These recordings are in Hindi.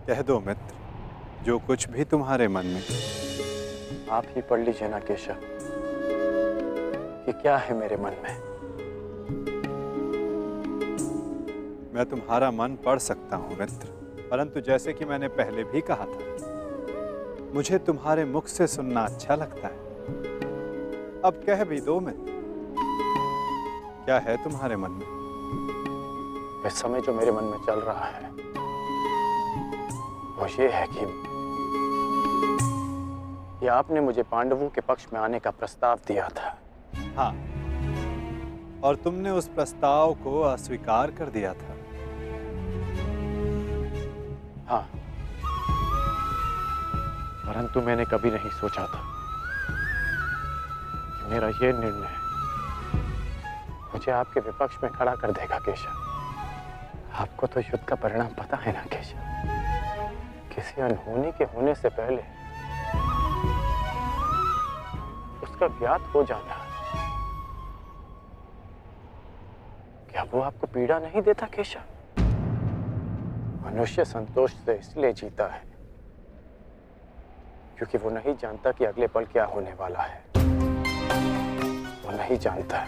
कह दो मित्र, जो कुछ भी तुम्हारे मन में। आप ही पढ़ लीजिए ना केशव कि क्या है मेरे मन में। मैं तुम्हारा मन पढ़ सकता हूँ मित्र, परंतु जैसे कि मैंने पहले भी कहा था, मुझे तुम्हारे मुख से सुनना अच्छा लगता है। अब कह भी दो मित्र, क्या है तुम्हारे मन में? इस समय जो मेरे मन में चल रहा है वो ये है कि आपने मुझे पांडवों के पक्ष में आने का प्रस्ताव दिया था। हाँ, और तुमने उस प्रस्ताव को अस्वीकार कर दिया था। हाँ, परंतु मैंने कभी नहीं सोचा था कि मेरा ये निर्णय मुझे आपके विपक्ष में खड़ा कर देगा केशव। आपको तो युद्ध का परिणाम पता है ना केशव। किसी अनहोनी के होने से पहले उसका ज्ञात हो जाना, क्या वो आपको पीड़ा नहीं देता केशव? मनुष्य संतोष से इसलिए जीता है क्योंकि वो नहीं जानता कि अगले पल क्या होने वाला है। वो नहीं जानता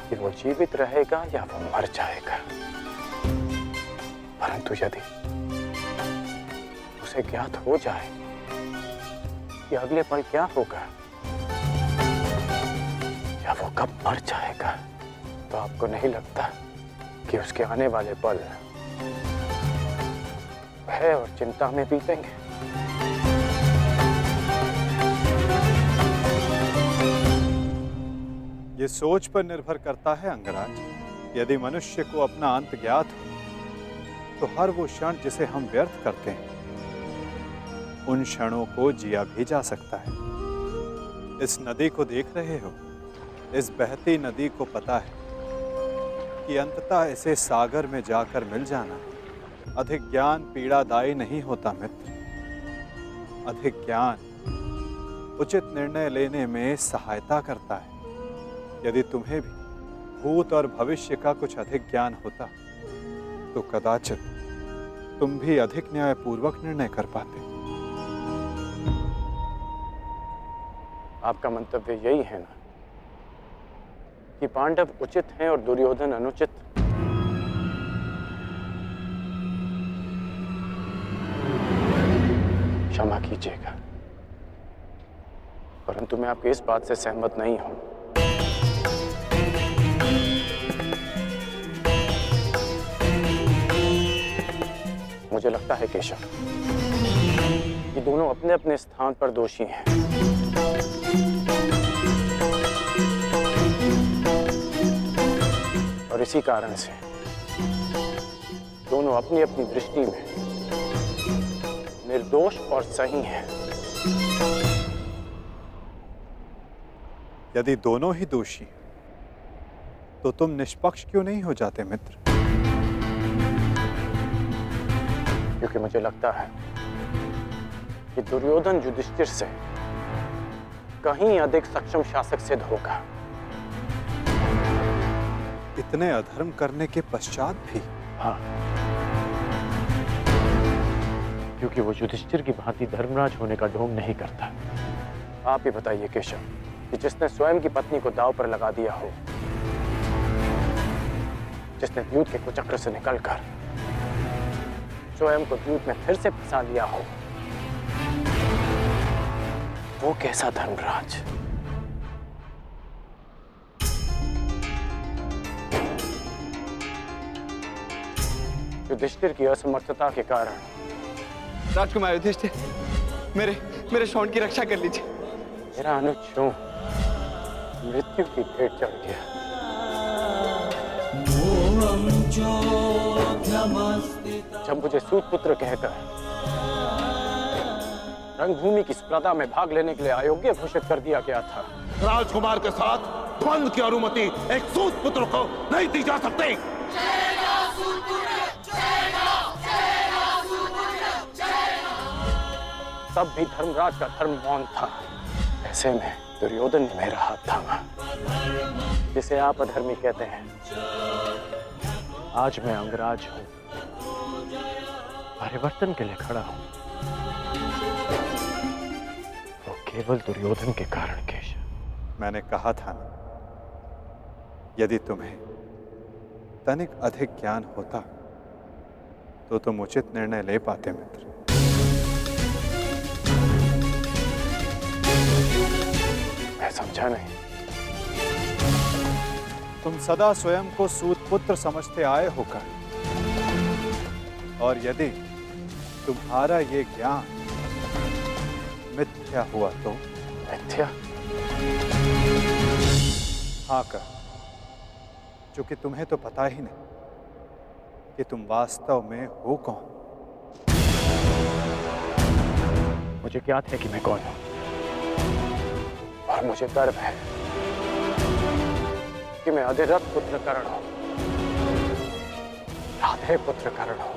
कि वो जीवित रहेगा या वो मर जाएगा। परंतु यदि उसे ज्ञात हो जाए कि अगले पल क्या होगा या वो कब मर जाएगा, तो आपको नहीं लगता कि उसके आने वाले पल भय और चिंता में बीतेंगे? ये सोच पर निर्भर करता है अंगराज। यदि मनुष्य को अपना अंत ज्ञात हो तो हर वो क्षण जिसे हम व्यर्थ करते हैं, उन क्षणों को जिया भी जा सकता है। इस नदी को देख रहे हो? इस बहती नदी को पता है कि अंततः इसे सागर में जाकर मिल जाना। अधिक ज्ञान पीड़ादायी नहीं होता मित्र। अधिक ज्ञान उचित निर्णय लेने में सहायता करता है। यदि तुम्हें भी भूत और भविष्य का कुछ अधिक ज्ञान होता तो कदाचित तुम भी अधिक न्यायपूर्वक निर्णय कर पाते। आपका मंतव्य यही है ना कि पांडव उचित हैं और दुर्योधन अनुचित? क्षमा कीजिएगा, परंतु मैं आपकी इस बात से सहमत नहीं हूं। मुझे लगता है केशव कि दोनों अपने अपने स्थान पर दोषी हैं। और इसी कारण से दोनों अपनी अपनी दृष्टि में निर्दोष और सही हैं। यदि दोनों ही दोषी तो तुम निष्पक्ष क्यों नहीं हो जाते मित्र? क्योंकि मुझे लगता है कि दुर्योधन युधिष्ठिर से कहीं अधिक सक्षम शासक सिद्ध होगा। इतने अधर्म करने के पश्चात भी? हाँ, क्योंकि वो युधिष्ठिर की भांति धर्मराज होने का ढोंग नहीं करता। आप ही बताइए केशव कि जिसने स्वयं की पत्नी को दांव पर लगा दिया हो, जिसने द्यूत के कुचक्र से निकलकर स्वयं को द्यूत में फिर से फंसा लिया हो, वो कैसा धर्मराज? युधिष्ठिर की असमर्थता के कारण। राजकुमार युधिष्ठिर, मेरे शौंड की रक्षा कर लीजिए। मेरा अनुज क्यों मृत्यु की भेंट चढ़ गया? जब मुझे सूतपुत्र कहकर रंगभूमि की स्पर्धा में भाग लेने के लिए अयोग्य घोषित कर दिया गया था, राजकुमार के साथ द्वंद्व की अनुमति एक सूतपुत्र को नहीं दी जा सकती। तब भी धर्मराज का धर्म मौन था। ऐसे में दुर्योधन ने मेरा हाथ थामा, जिसे आप अधर्मी कहते हैं। आज मैं अंगराज हूं परिवर्तन के लिए खड़ा हूं, वो केवल दुर्योधन के कारण केशव। मैंने कहा था ना, यदि तुम्हें तनिक अधिक ज्ञान होता तो तुम उचित निर्णय ले पाते मित्र। मैं समझा नहीं। तुम सदा स्वयं को सूत पुत्र समझते आए होकर, और यदि तुम्हारा ये ज्ञान मिथ्या हुआ तो? मिथ्या? हाँ कर, क्योंकि तुम्हें तो पता ही नहीं कि तुम वास्तव में हो कौन। मुझे ज्ञात है कि मैं कौन हूं, और मुझे गर्व है कि मैं अधिरथ पुत्र कर्ण हूं, राधे पुत्र कर्ण हूं,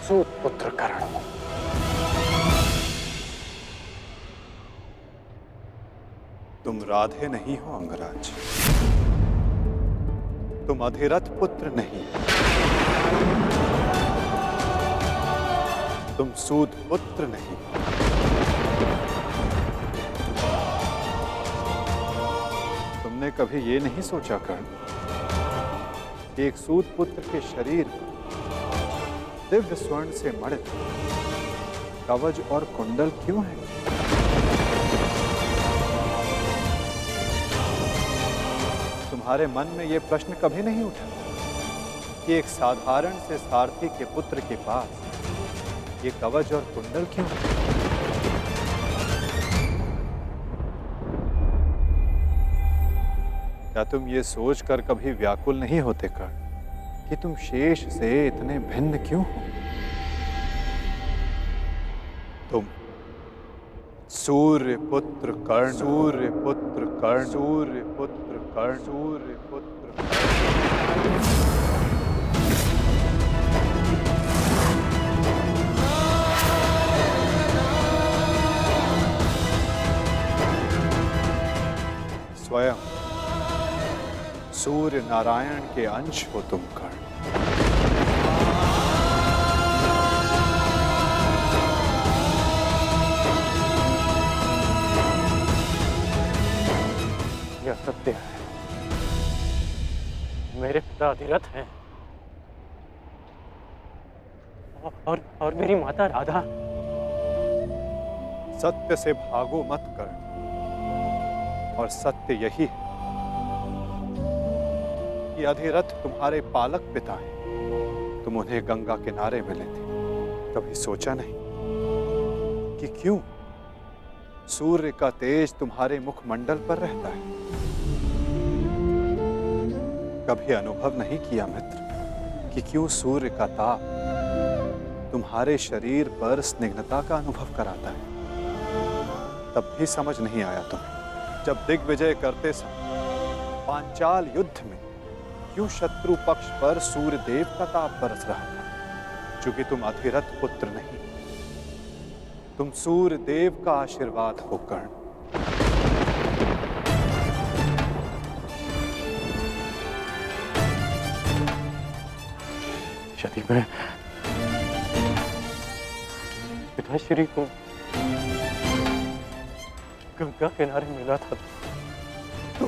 सूत पुत्र कर्ण हूं। तुम राधे नहीं हो अंगराज, तुम अधिरथ पुत्र नहीं, तुम सूत पुत्र नहीं। तुमने कभी ये नहीं सोचा कर्ण कि एक सूत पुत्र के शरीर पर दिव्य स्वर्ण से मड़ित कवच और कुंडल क्यों है? तुम्हारे मन में यह प्रश्न कभी नहीं उठा कि एक साधारण से सारथी के पुत्र के पास ये कवच और कुंडल क्यों है? क्या तुम ये सोचकर कभी व्याकुल नहीं होते कर्ण कि तुम शेष से इतने भिन्न क्यों हो? तुम सूर्य पुत्र कर्ण, सूर्य पुत्र कर्ण, सूर्य पुत्र कर्ण, सूर्य पुत्र कर्ण। स्वयं सूर्य नारायण के अंश हो तुम कर्ण। यह सत्य है, मेरे पिता अधिरथ हैं, और मेरी माता राधा। सत्य से भागो मत कर्ण, और सत्य यही है कि अधिरथ तुम्हारे पालक पिता हैं। तुम उन्हें गंगा किनारे मिले थे, कभी सोचा नहीं कि क्यों सूर्य का तेज तुम्हारे मुखमंडल पर रहता है? कभी अनुभव नहीं किया मित्र कि क्यों सूर्य का ताप तुम्हारे शरीर पर स्निग्धता का अनुभव कराता है? तब भी समझ नहीं आया तुम्हें जब दिग्विजय करते समय पांचाल युद्ध में क्यों शत्रु पक्ष पर सूर्य देव का ताप बरस रहा था? क्योंकि तुम अधिरथ पुत्र नहीं, तुम सूर्य देव का आशीर्वाद हो कर्ण। यदि मैं पिताश्री को गंगा किनारे मिला था तो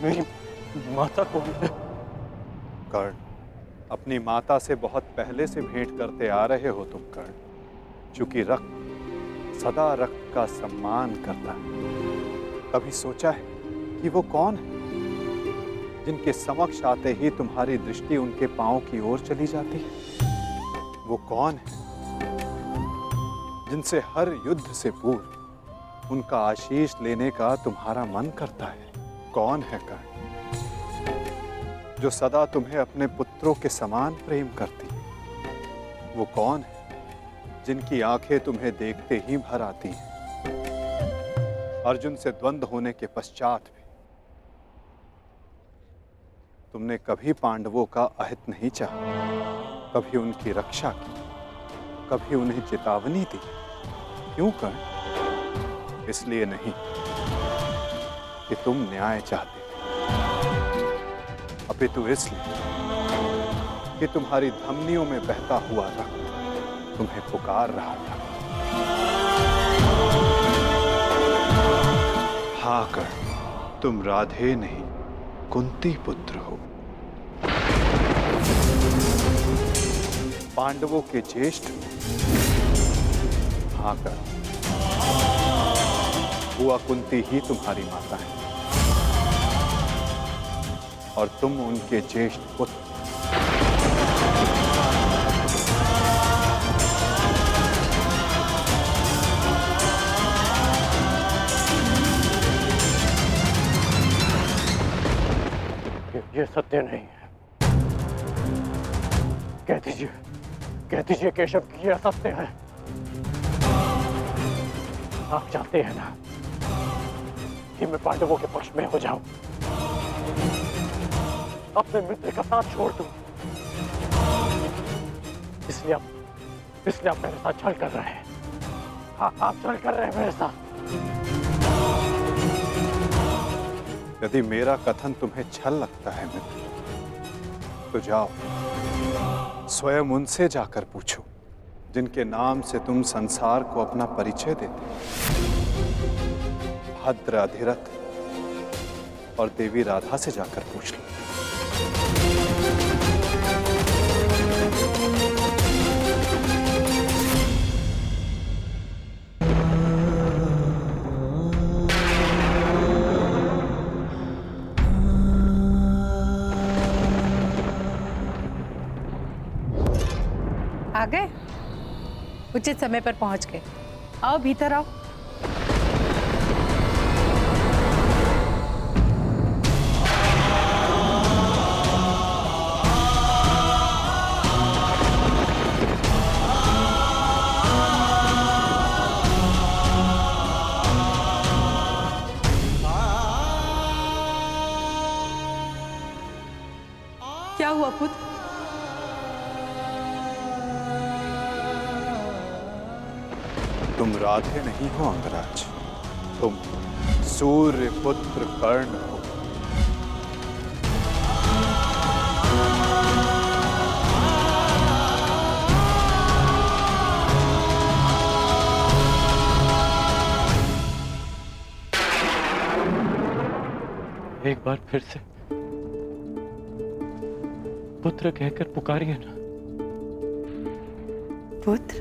मेरी माता को कर्ण, अपनी माता से बहुत पहले से भेंट करते आ रहे हो तुम कर्ण, क्योंकि रक्त सदा रक्त का सम्मान करता है। कभी सोचा है कि वो कौन है जिनके समक्ष आते ही तुम्हारी दृष्टि उनके पांव की ओर चली जाती है? वो कौन है जिनसे हर युद्ध से पूर्व उनका आशीष लेने का तुम्हारा मन करता है? कौन है कर्ण जो सदा तुम्हें अपने पुत्रों के समान प्रेम करती है? वो कौन है जिनकी आंखें तुम्हें देखते ही भर आती हैं? अर्जुन से द्वंद्व होने के पश्चात भी तुमने कभी पांडवों का अहित नहीं चाहा, कभी उनकी रक्षा की, कभी उन्हें चेतावनी दी। क्यों कर्ण? इसलिए नहीं कि तुम न्याय चाहते, अपितु इसलिए कि तुम्हारी धमनियों में बहता हुआ रक्त तुम्हें पुकार रहा था। हाँ कर्ण, तुम राधे नहीं कुंती पुत्र हो, पांडवों के ज्येष्ठ। हाँ कर्ण, बुआ कुंती ही तुम्हारी माता है और तुम उनके ज्येष्ठ पुत्र। ये सत्य नहीं है। कह दीजिए केशव कि यह सत्य है। आप चाहते हैं ना कि मैं पांडवों के पक्ष में हो जाऊं, अपने मित्र का साथ छोड़ दूं, इसलिए आप मेरे साथ छल कर रहे हैं। हाँ, आप छल कर रहे हैं मेरे साथ। यदि मेरा कथन तुम्हें छल लगता है मित्र, तो जाओ स्वयं उनसे जाकर पूछो जिनके नाम से तुम संसार को अपना परिचय देते। भद्र, अधिरथ और देवी राधा से जाकर पूछ लो। आ गए? उचित समय पर पहुंच गए। आओ भीतर आओ। क्या हुआ पुत्र? तुम राधे नहीं हो अंगराज, तुम सूर्य पुत्र कर्ण हो। एक बार फिर से पुत्र कहकर पुकारिए ना। पुत्र?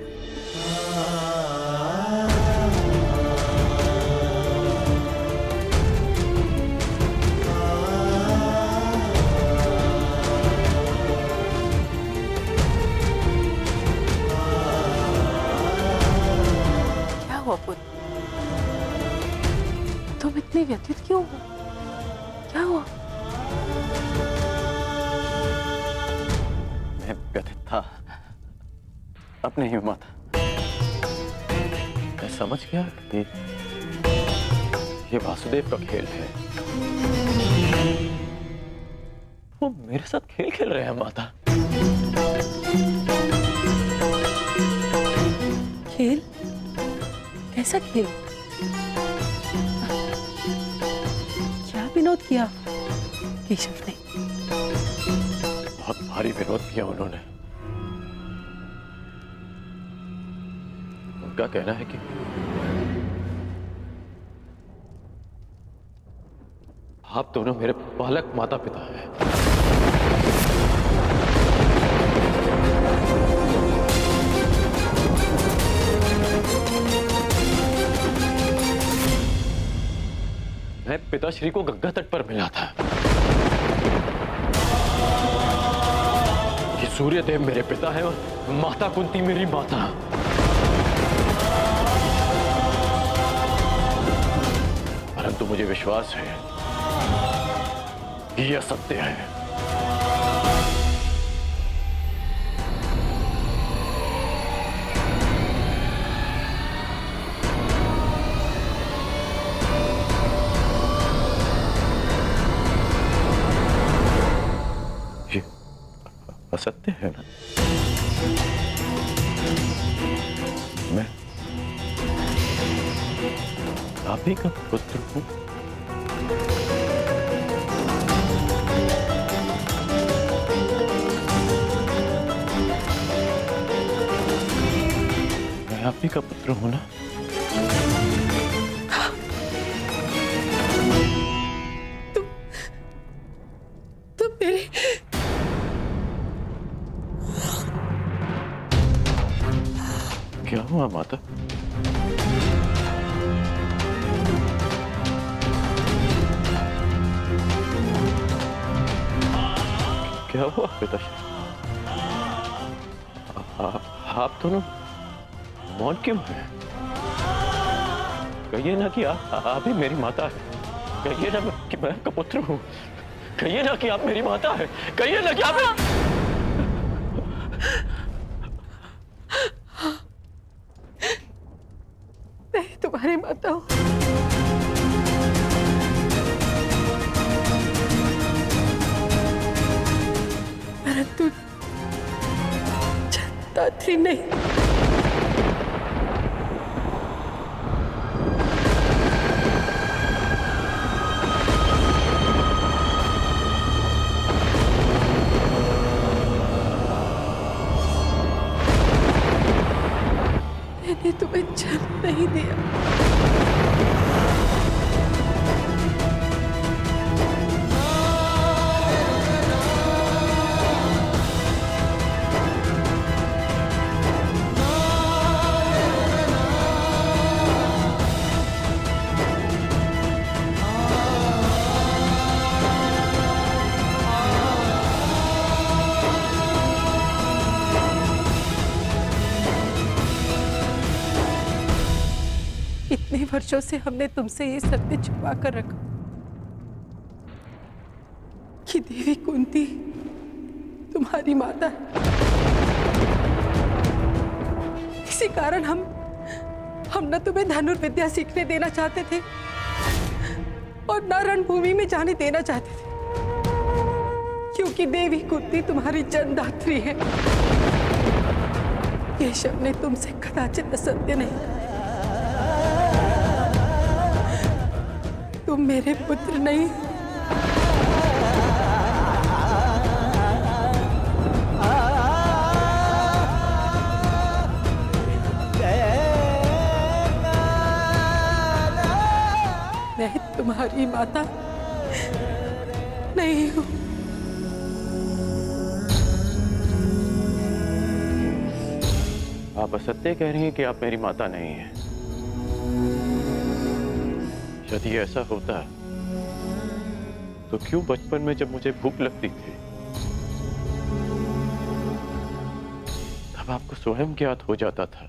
क्या हुआ पुत्र? तुम इतने व्यथित क्यों हो? क्या हुआ? मैं व्यथित था अपने ही माता। मैं समझ गया कि ये वासुदेव का खेल है। वो मेरे साथ खेल खेल रहे हैं माता। खेल? कैसा खेल? क्या विनोद किया केशव ने? बहुत भारी विरोध किया उन्होंने। उनका कहना है कि आप दोनों मेरे बालक माता पिता हैं। मैं पिताश्री को गंगा तट पर मिला था। ये सूर्यदेव मेरे पिता है और माता कुंती मेरी माता। परंतु मुझे विश्वास है कि यह सत्य है। ये असत्य है ना? मैं आप ही का पुत्र हूं। मैं आप ही का पुत्र हूं ना? तुम मेरे क्या हुआ माता? क्या हुआ पिताश्री? आप दोनों मौन क्यों हैं? कहिए ना कि आप ही मेरी माता है। कहिए ना कि मैं आपका पुत्र हूँ। कहिए ना कि आप मेरी माता है। कहिए ना कि आप मैं तुम्हारी माता हूँ। परंतु दात्री नहीं। मैंने तुम्हें जन्म नहीं दिया। इतने वर्षों से हमने तुमसे ये सत्य छुपा कर रखा कि देवी कुंती तुम्हारी माता है। इसी कारण हम न तुम्हें धनुर्विद्या सीखने देना चाहते थे और न रणभूमि में जाने देना चाहते थे, क्योंकि देवी कुंती तुम्हारी जन्मदात्री है। केशव ने तुमसे कदाचित असत्य नहीं कहा। तुम मेरे पुत्र नहीं। मैं तुम्हारी माता नहीं हूं। आप असत्य कह रही हैं कि आप मेरी माता नहीं हैं। यदि ऐसा होता तो क्यों बचपन में जब मुझे भूख लगती थी तब आपको स्वयं ज्ञात हो जाता था?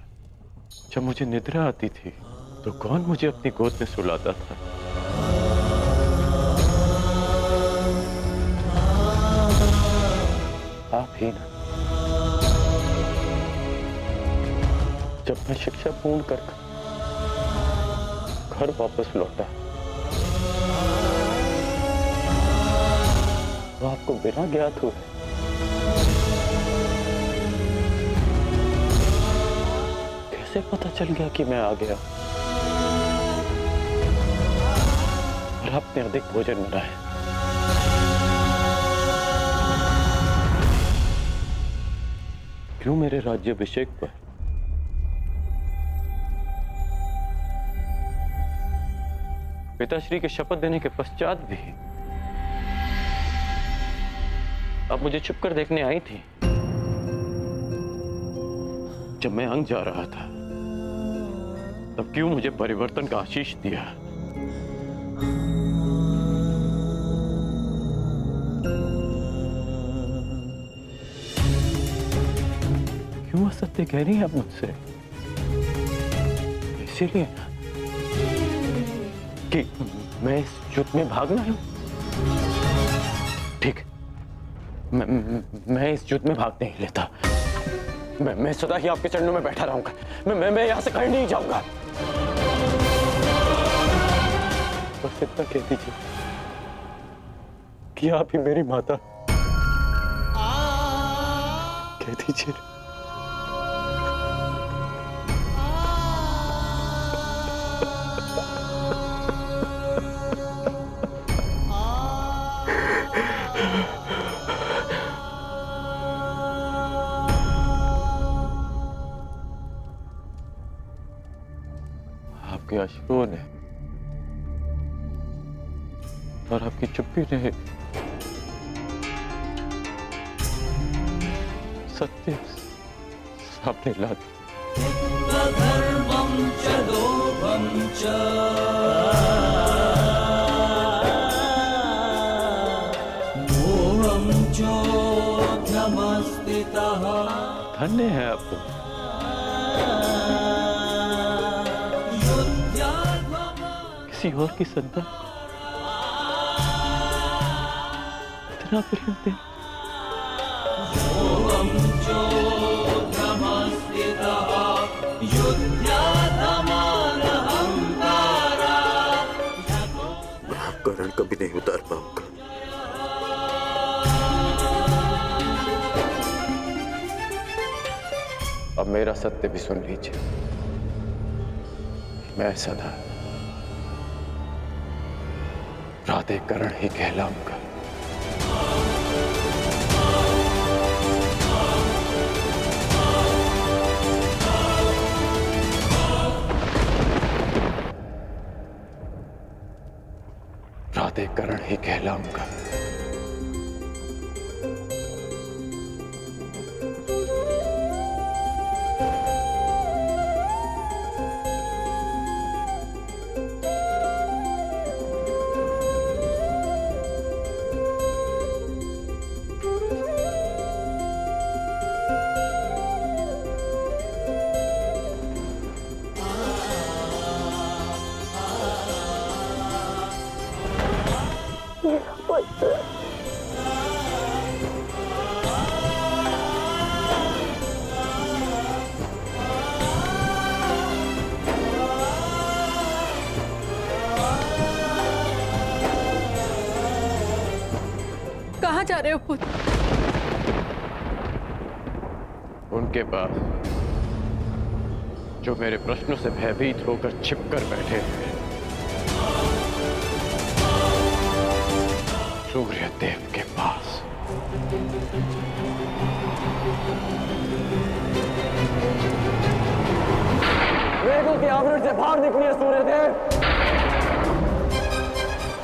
जब मुझे निद्रा आती थी तो कौन मुझे अपनी गोद में सुलाता था? आप ही ना। जब मैं शिक्षा पूर्ण कर घर वापस लौटा तो आपको बिना ज्ञात हुए कैसे पता चल गया कि मैं आ गया और आपने अधिक भोजन बनाया? क्यों मेरे राज्याभिषेक पर पिताश्री के शपथ देने के पश्चात भी आप मुझे छुप कर देखने आई थी? जब मैं अंग जा रहा था तब क्यों मुझे परिवर्तन का आशीष दिया? क्यों असत्य कह रही हैं आप मुझसे? इसीलिए कि मैं इस युद्ध में भाग ना लूं। ठीक, मैं इस युद्ध में भाग नहीं लेता। मैं सदा ही आपके चरणों में बैठा रहूंगा। मैं यहां से कहीं नहीं जाऊंगा। बस इतना कह दीजिए कि आप ही मेरी माता। कह दीजिए। आपके अश्रुओं ने और आपकी चुप्पी ने सत्य सामने ला दिया। धन्य है आप तो। किसी और की संतान इतना प्रेम दे। मैं आपका ऋण कभी नहीं उतार पाऊंगा। अब मेरा सत्य भी सुन लीजिए। मैं सदा प्राधिकरण ही कहलाऊंगा। प्राधिकरण ही कहलाऊंगा। कहाँ जा रहे हो पुत्र? उनके पास जो मेरे प्रश्नों से भयभीत होकर छिपकर बैठे हैं। सूर्य देव के पास। वेदों के आवरण से बाहर निकलिए सूर्यदेव।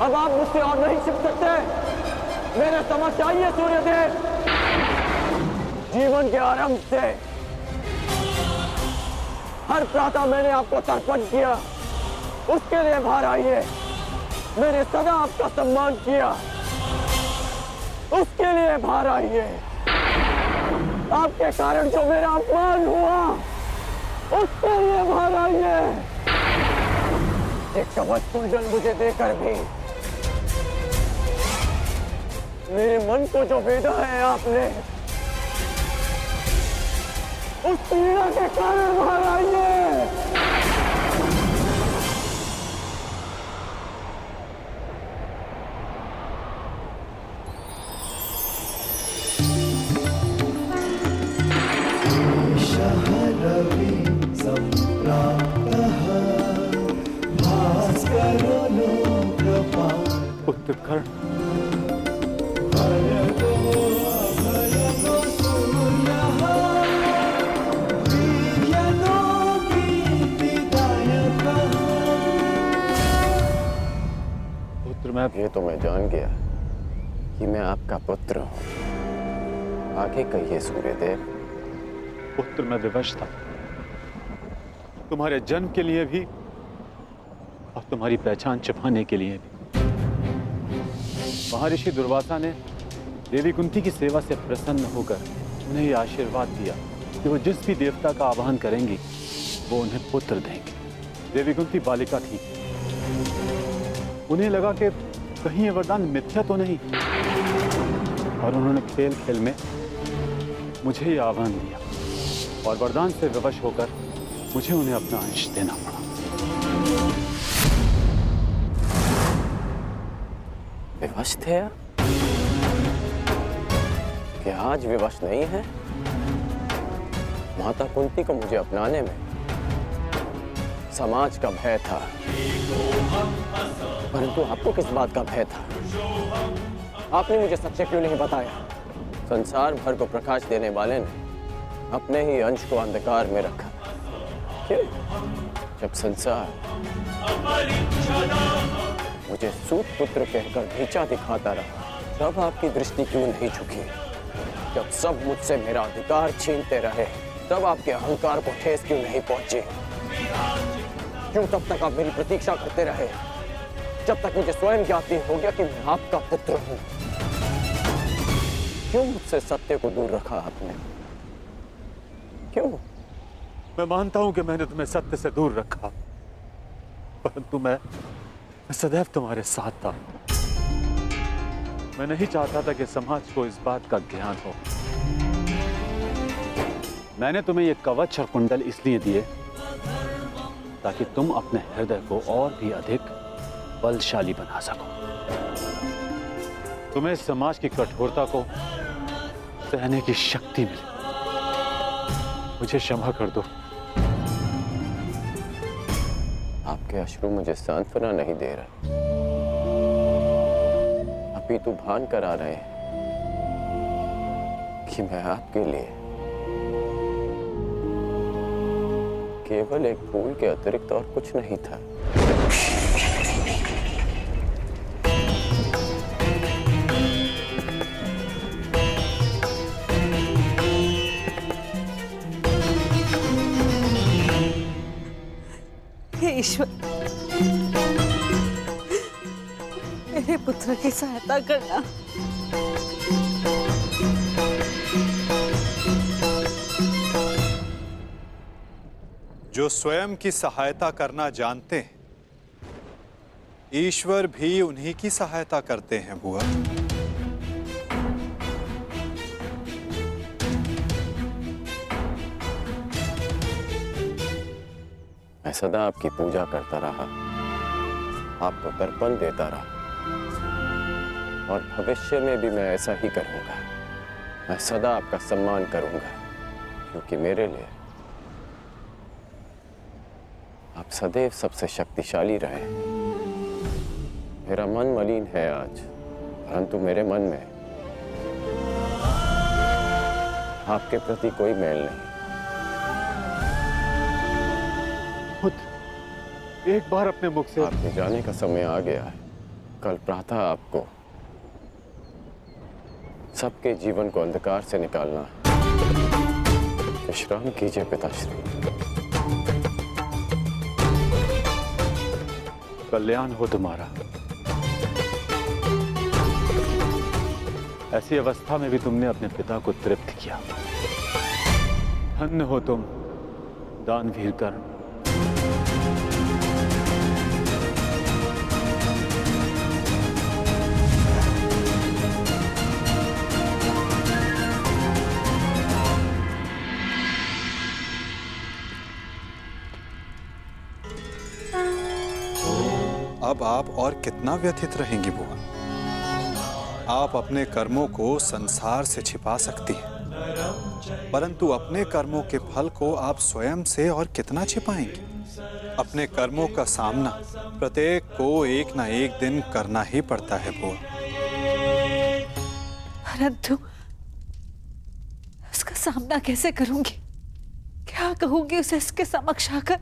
अब आप मुझसे और नहीं छिप सकते। मेरे समक्ष आइए सूर्यदेव। जीवन के आरंभ से हर प्रातः मैंने आपको तर्पण किया, उसके लिए बाहर आइए। मैंने सदा आपका सम्मान किया, उसके लिए बाहर आइए। आपके कारण जो मेरा अपमान हुआ, उसके लिए बाहर आइए। एक कवच कुंडल मुझे देकर भी मेरे मन को जो भेदा है आपने, उस पीड़ा के कारण बाहर आइए। उत्कर्ण ये तो मैं जान गया कि मैं आपका पुत्र हूं। आगे कहिए सूर्यदेव। पुत्र मैं विवश था, तुम्हारे जन्म के लिए भी और तुम्हारी पहचान छिपाने के लिए भी। महर्षि दुर्वासा ने देवी कुंती की सेवा से प्रसन्न होकर उन्हें यह आशीर्वाद दिया कि वो जिस भी देवता का आवाहन करेंगी वो उन्हें पुत्र देंगे। देवी कुंती बालिका थी, उन्हें लगा कि कहीं ये वरदान मिथ्या तो नहीं, और उन्होंने खेल खेल में मुझे ये आह्वान दिया और वरदान से विवश होकर मुझे उन्हें अपना अंश देना पड़ा। विवश थे आप? क्या आज विवश नहीं है? माता कुंती को मुझे अपनाने में समाज का भय था, परंतु आपको किस बात का भय था? आपने मुझे सच्चे क्यों नहीं बताया? संसार भर को प्रकाश देने वाले ने अपने ही अंश को अंधकार में रखा। क्यों? जब संसार मुझे सूत पुत्र कहकर नीचा दिखाता रहा, तब आपकी दृष्टि क्यों नहीं झुकी? जब सब मुझसे मेरा अधिकार छीनते रहे, तब आपके अहंकार को ठेस क्यों नहीं पहुंची? क्यों तब तक आप मेरी प्रतीक्षा करते रहे, जब तक मुझे स्वयं ज्ञात नहीं हो गया कि मैं आपका पुत्र हूं? क्यों मुझसे सत्य को दूर रखा आपने? क्यों? मैं मानता हूं कि मैंने तुम्हें सत्य से दूर रखा, परंतु मैं सदैव तुम्हारे साथ था। मैं नहीं चाहता था कि समाज को इस बात का ज्ञान हो। मैंने तुम्हें ये कवच और कुंडल इसलिए दिए ताकि तुम अपने हृदय को और भी अधिक बलशाली बना सको। तुम्हें समाज की कठोरता को सहने की शक्ति मिले। मुझे क्षमा कर दो। आपके अश्रु मुझे सांत्वना नहीं दे रहे, अपितु भान करा रहे हैं कि मैं आपके लिए केवल एक फूल के अतिरिक्त और कुछ नहीं था। हे ईश्वर, मेरे पुत्र की सहायता करना। जो स्वयं की सहायता करना जानते हैं, ईश्वर भी उन्हीं की सहायता करते हैं बुआ। मैं सदा आपकी पूजा करता रहा, आपको तर्पण देता रहा, और भविष्य में भी मैं ऐसा ही करूंगा। मैं सदा आपका सम्मान करूंगा, क्योंकि मेरे लिए आप सदैव सबसे शक्तिशाली रहे। मेरा मन मलिन है आज, परंतु मेरे मन में आपके प्रति कोई मैल नहीं। एक बार अपने मुख से आपके जाने का समय आ गया है। कल प्रातः आपको सबके जीवन को अंधकार से निकालना है। विश्राम कीजिए पिताश्री। कल्याण हो तुम्हारा। ऐसी अवस्था में भी तुमने अपने पिता को तृप्त किया। धन्य हो तुम दानवीर कर्ण। अब आप और कितना व्यथित रहेंगी बुआ? आप अपने कर्मों को संसार से छिपा सकती हैं, परंतु अपने कर्मों के फल को आप स्वयं से और कितना छिपाएंगी? अपने कर्मों का सामना प्रत्येक को एक ना एक दिन करना ही पड़ता है बुआ। परंतु उसका सामना कैसे करूंगी? क्या कहूंगी उसे इसके समक्ष आकर?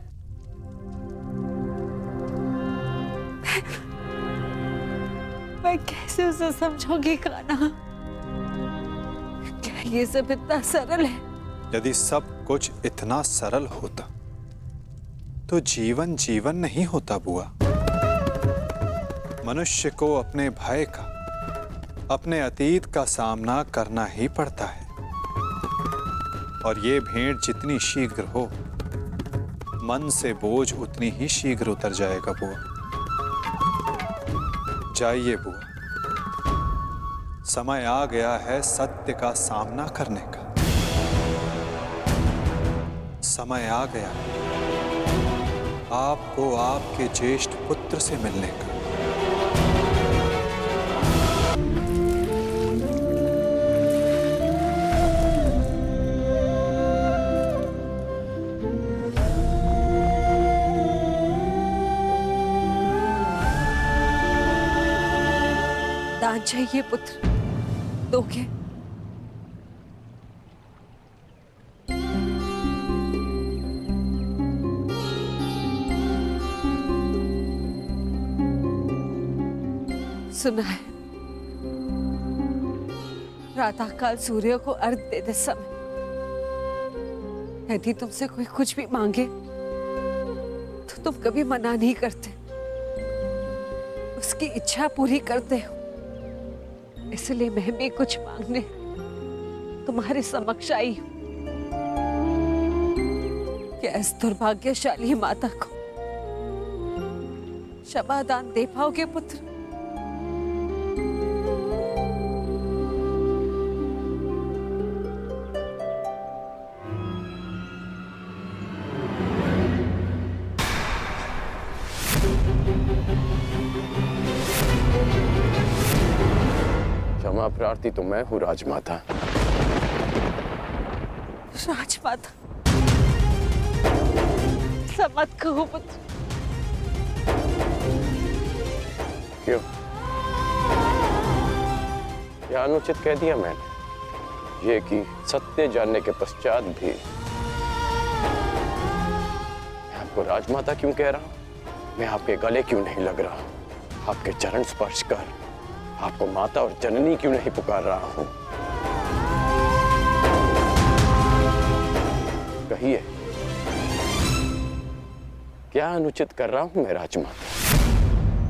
मैं कैसे उसे समझाऊंगी कान्हा? क्या ये सब इतना सरल है? यदि सब कुछ इतना सरल होता तो जीवन जीवन नहीं होता बुआ। मनुष्य को अपने भय का, अपने अतीत का सामना करना ही पड़ता है, और ये भेंट जितनी शीघ्र हो, मन से बोझ उतनी ही शीघ्र उतर जाएगा बुआ। जाइए बुआ, समय आ गया है सत्य का सामना करने का। समय आ गया आपको आपके ज्येष्ठ पुत्र से मिलने का। दान चाहिए पुत्र, दोगे? सुना है। प्रातःकाल सूर्य को अर्घ देते समय यदि तुमसे कोई कुछ भी मांगे तो तुम कभी मना नहीं करते, उसकी इच्छा पूरी करते हो। इसलिए मैं भी कुछ मांगने तुम्हारे समक्ष आई हूं कि इस दुर्भाग्यशाली माता को क्षमा दान दे पाओगे पुत्र? क्षमा प्रार्थी तो मैं हूँ राजमाता। राजमाता, ऐसा मत कहो पुत्र। क्यों? क्या अनुचित कह दिया मैंने? ये कि सत्य जानने के पश्चात भी मैं आपको राजमाता क्यों कह रहा हूं? मैं आपके गले क्यों नहीं लग रहा हूं? आपके चरण स्पर्श कर आपको माता और जननी क्यों नहीं पुकार रहा हूं? कहिए, क्या अनुचित कर रहा हूं मैं राजमाता?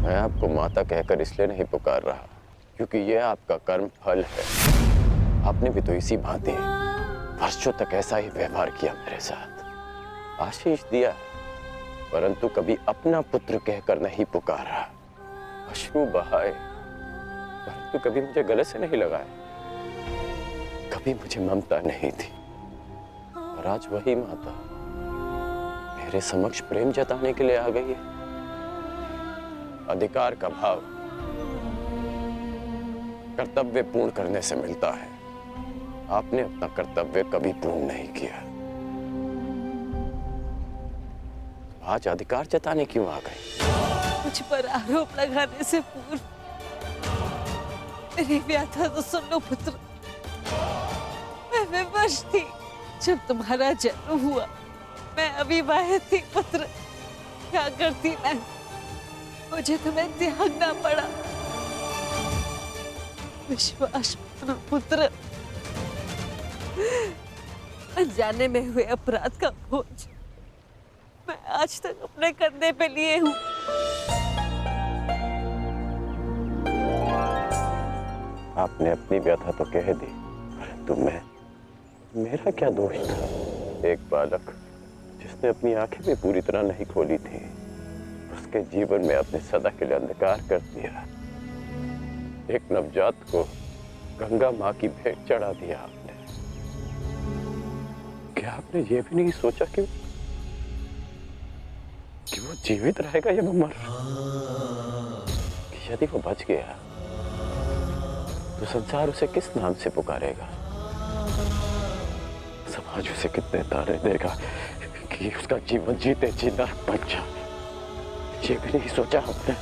मैं आपको माता कहकर इसलिए नहीं पुकार रहा क्योंकि यह आपका कर्म फल है। आपने भी तो इसी भांति वर्षों तक ऐसा ही व्यवहार किया मेरे साथ, आशीष दिया, परंतु कभी अपना पुत्र कहकर नहीं पुकारा, अश्रु बहाए परंतु कभी मुझे गले से नहीं लगाया, कभी मुझे ममता नहीं थी। और आज वही माता मेरे समक्ष प्रेम जताने के लिए आ गई है। अधिकार का भाव कर्तव्य पूर्ण करने से मिलता है। आपने अपना कर्तव्य कभी पूर्ण नहीं किया, आज अधिकार जताने क्यों आ गई? मुझ पर आरोप लगाने से पूर्व मेरी व्याथा तो सुन लो पुत्र। मैं विवश थी जब तुम्हारा जन्म हुआ। मैं अविवाहित थी पुत्र। क्या करती मैं? मुझे तुम्हें त्यागना पड़ा। विश्वास मानो पुत्र, अनजाने में हुए अपराध का बोझ मैं आज तक अपने कंधे पे लिए हूँ। आपने अपनी व्यथा तो कह दी, परंतु मेरा क्या दोष था? एक बालक जिसने अपनी आंखें भी पूरी तरह नहीं खोली थी, उसके जीवन में आपने सदा के लिए अंधकार कर दिया। एक नवजात को गंगा माँ की भेंट चढ़ा दिया आपने। क्या आपने ये भी नहीं सोचा कि वो जीवित रहेगा या वो मर? कि यदि वो बच गया तो संसार उसे किस नाम से पुकारेगा? समाज उसे कितने ताने देगा कि उसका जीवन जीते जी नरक बन जाए? ये भी नहीं सोचा हमने।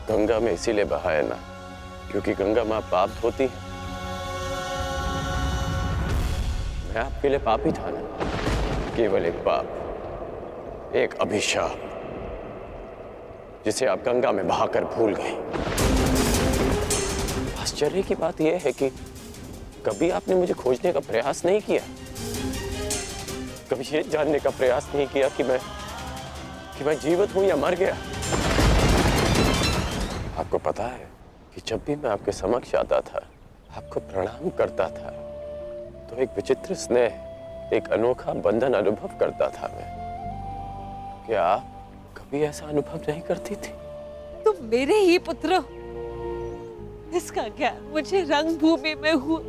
गंगा में इसीलिए बहाया ना क्योंकि गंगा मां पाप धोती है। मैं आपके लिए पापी था ना, केवल एक पाप, एक अभिशाप जिसे आप गंगा में बहाकर भूल गई। आश्चर्य की बात यह है कि कभी आपने मुझे खोजने का प्रयास नहीं किया, कभी ये जानने का प्रयास नहीं किया कि मैं जीवित हूं या मर गया। आपको पता है कि जब भी मैं आपके समक्ष आता था, आपको प्रणाम करता था, तो एक विचित्र स्नेह, एक अनोखा बंधन अनुभव करता था मैं। क्या आप कभी ऐसा अनुभव नहीं करती थी? तुम मेरे ही पुत्र हो, इसका ज्ञान मुझे रंगभूमि में हुआ,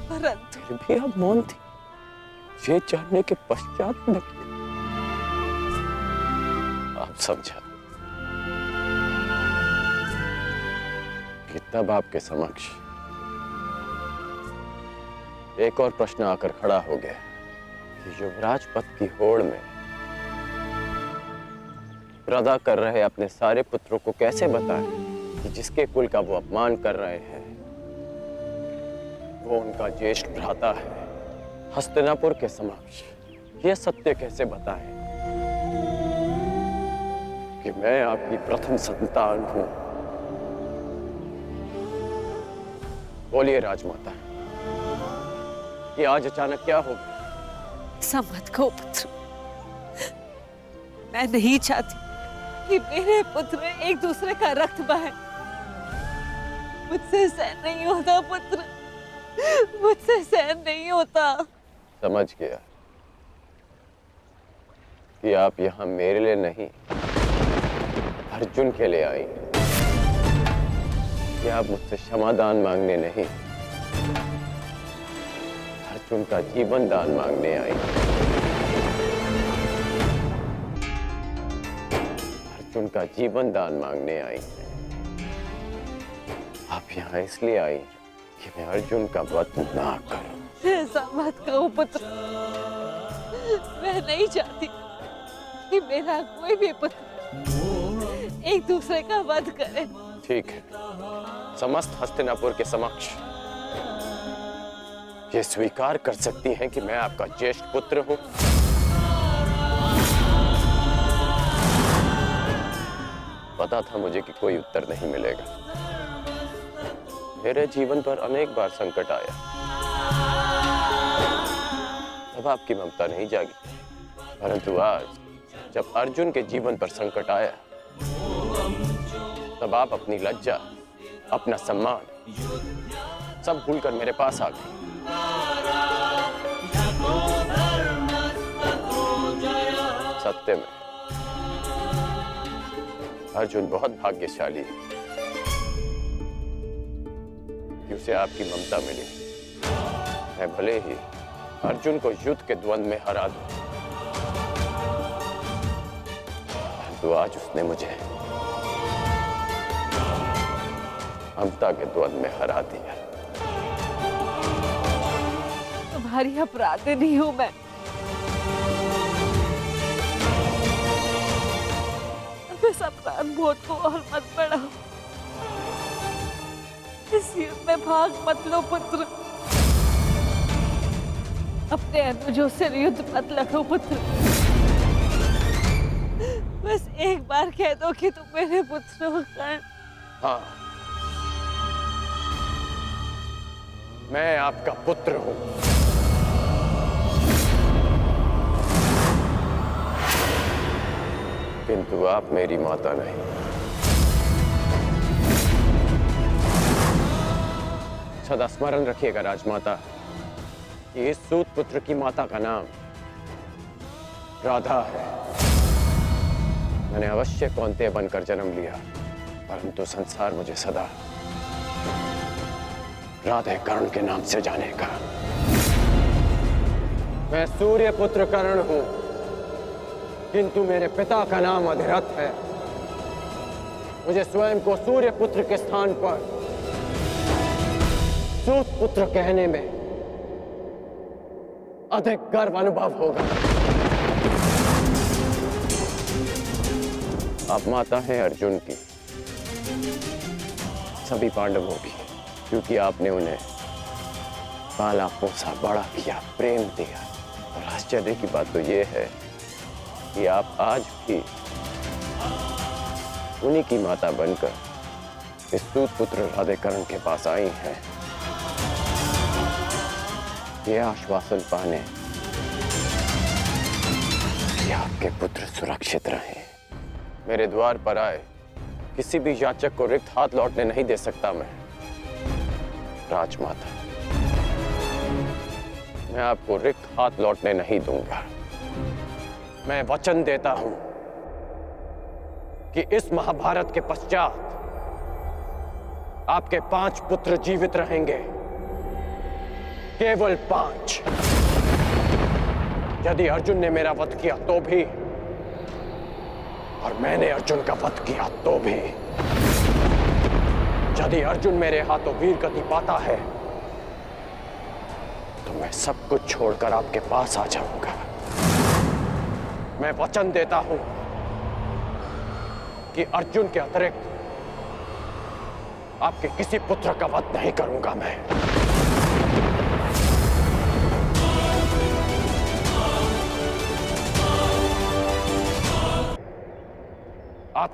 परंतु फिर भी आप मौन थी। ये जानने के पश्चात में आप समझा कि तब आपके समक्ष एक और प्रश्न आकर खड़ा हो गया कि युवराज पद की होड़ में प्रदा कर रहे अपने सारे पुत्रों को कैसे बताएं कि जिसके कुल का वो अपमान कर रहे हैं वो उनका ज्येष्ठ भ्राता है। हस्तिनापुर के समक्ष ये सत्य कैसे बताएं कि मैं आपकी प्रथम संतान हूं। बोलिए राजमाता, ये आज अचानक क्या हो गया? ऐसा मत कहो पुत्र। मैं नहीं चाहती कि मेरे पुत्र एक दूसरे का रक्त बहे। मुझसे सहन नहीं होता पुत्र, मुझसे सहन नहीं होता। समझ गया कि आप यहाँ मेरे लिए नहीं, अर्जुन के लिए आई। कि आप मुझसे क्षमादान मांगने नहीं, अर्जुन का जीवन दान मांगने आई। अर्जुन का जीवन दान मांगने आई। आप यहाँ इसलिए आई कि मैं अर्जुन का वध ना करूं। ऐसा मत कहो पुत्र। मैं नहीं चाहती कि मेरा कोई भी पुत्र एक दूसरे का वध करे। ठीक है, समस्त हस्तिनापुर के समक्ष ये स्वीकार कर सकती हैं कि मैं आपका ज्येष्ठ पुत्र हूं। पता था मुझे कि कोई उत्तर नहीं मिलेगा। मेरे जीवन पर अनेक बार संकट आया, तब आपकी ममता नहीं जागी। परंतु आज जब अर्जुन के जीवन पर संकट आया, तब आप अपनी लज्जा, अपना सम्मान सब भूलकर मेरे पास आ गए। सत्य में अर्जुन बहुत भाग्यशाली है कि उसे आपकी ममता मिली। मैं भले ही अर्जुन को युद्ध के द्वंद्व में हरा दूं, परंतु आज उसने मुझे ममता के द्वंद्व में हरा दिया। तुम्हारी अपराधी नहीं हूं मैं। इस अपराध बोध को और मत बढ़ाओ। इस युद्ध में भाग मत लो पुत्र। अपने अनुजों से युद्ध मत लड़ो पुत्र। बस एक बार कह दो कि तुम मेरे पुत्र हो कर्ण। हाँ, मैं आपका पुत्र हूं। किंतु आप मेरी माता नहीं। सदा स्मरण रखिएगा राजमाता कि इस सूत पुत्र की माता का नाम राधा है। मैंने अवश्य कौंतेय बनकर जन्म लिया, परंतु संसार मुझे सदा राधे कर्ण के नाम से जानेगा। मैं सूर्य पुत्र कर्ण हूं, किंतु मेरे पिता का नाम अधिरथ है। मुझे स्वयं को सूर्य पुत्र के स्थान पर सूत पुत्र कहने में अधिक गर्व अनुभव होगा। आप माता हैं अर्जुन की, सभी पांडवों की, क्योंकि आपने उन्हें पाला पोसा बड़ा किया, प्रेम दिया। और आश्चर्य की बात तो यह है कि आप आज भी उन्हीं की माता बनकर इस सूत पुत्र राधे कर्ण के पास आई हैं, ये आश्वासन पाने कि आपके पुत्र सुरक्षित रहें। मेरे द्वार पर आए किसी भी याचक को रिक्त हाथ लौटने नहीं दे सकता मैं। राजमाता, मैं आपको रिक्त हाथ लौटने नहीं दूंगा। मैं वचन देता हूं कि इस महाभारत के पश्चात आपके 5 पुत्र जीवित रहेंगे, केवल 5। यदि अर्जुन ने मेरा वध किया तो भी, और मैंने अर्जुन का वध किया तो भी। यदि अर्जुन मेरे हाथों वीर गति पाता है तो मैं सब कुछ छोड़कर आपके पास आ जाऊंगा। मैं वचन देता हूं कि अर्जुन के अतिरिक्त आपके किसी पुत्र का वध नहीं करूंगा मैं।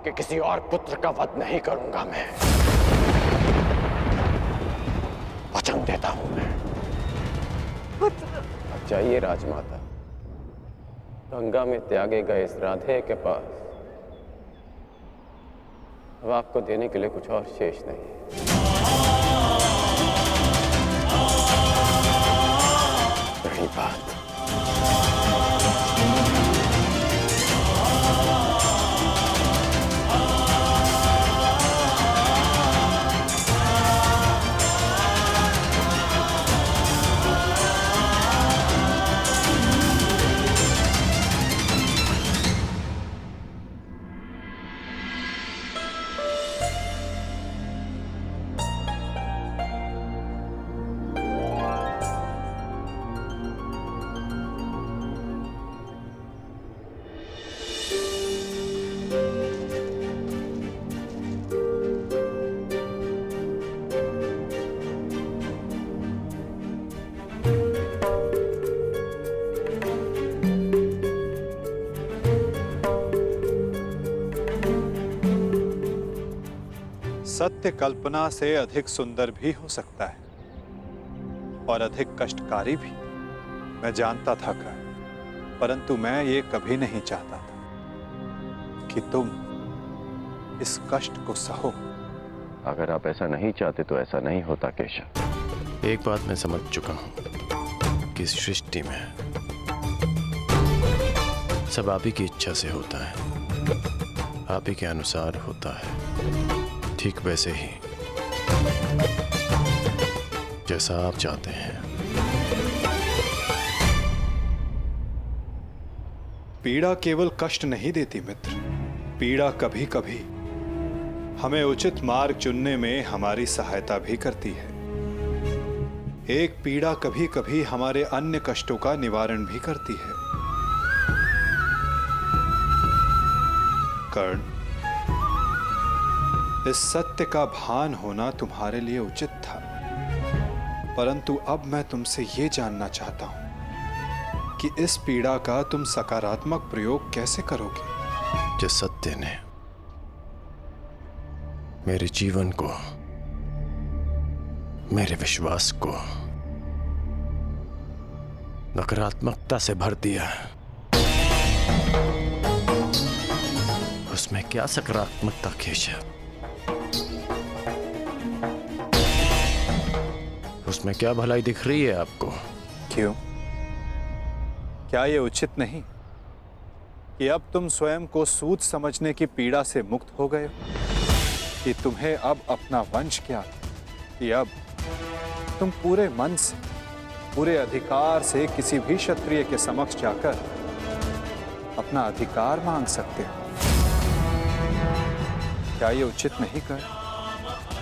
कि किसी और पुत्र का वध नहीं करूंगा मैं। वचन देता हूं मैं। अब जाइए राजमाता, गंगा में त्यागे गए इस राधे के पास अब आपको देने के लिए कुछ और शेष नहीं है। रही बात सत्य कल्पना से अधिक सुंदर भी हो सकता है और अधिक कष्टकारी भी। मैं जानता था कर्ण, परंतु मैं ये कभी नहीं चाहता था कि तुम इस कष्ट को सहो। अगर आप ऐसा नहीं चाहते तो ऐसा नहीं होता केशव। एक बात मैं समझ चुका हूं कि इस सृष्टि में सब आप ही की इच्छा से होता है, आप ही के अनुसार होता है, ठीक वैसे ही जैसा आप चाहते हैं। पीड़ा केवल कष्ट नहीं देती मित्र, पीड़ा कभी कभी हमें उचित मार्ग चुनने में हमारी सहायता भी करती है। एक पीड़ा कभी कभी हमारे अन्य कष्टों का निवारण भी करती है। कर्ण, इस सत्य का भान होना तुम्हारे लिए उचित था, परंतु अब मैं तुमसे ये जानना चाहता हूं कि इस पीड़ा का तुम सकारात्मक प्रयोग कैसे करोगे। जिस सत्य ने मेरे जीवन को, मेरे विश्वास को नकारात्मकता से भर दिया, उसमें क्या सकारात्मकता केशव? उसमें क्या भलाई दिख रही है आपको? क्यों? क्या ये उचित नहीं कि अब तुम स्वयं को सूद समझने की पीड़ा से मुक्त हो गए हो? कि तुम्हें अब अपना वंश क्या, कि अब तुम पूरे मन से, पूरे अधिकार से किसी भी क्षत्रिय के समक्ष जाकर अपना अधिकार मांग सकते हो। क्या ये उचित नहीं कर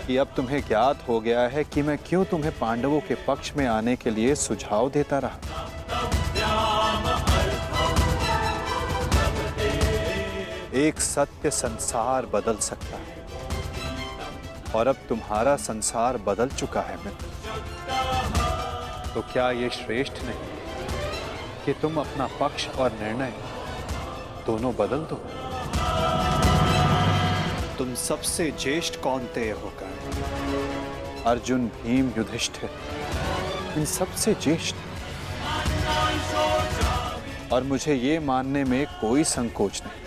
कि अब तुम्हें ज्ञात हो गया है कि मैं क्यों तुम्हें पांडवों के पक्ष में आने के लिए सुझाव देता रहा? एक सत्य संसार बदल सकता है और अब तुम्हारा संसार बदल चुका है मित्र। तो क्या ये श्रेष्ठ नहीं कि तुम अपना पक्ष और निर्णय दोनों बदल दो? तुम सबसे ज्येष्ठ कौन्तेय होकर अर्जुन, भीम, युधिष्ठिर, इन सबसे ज्येष्ठ, और मुझे ये मानने में कोई संकोच नहीं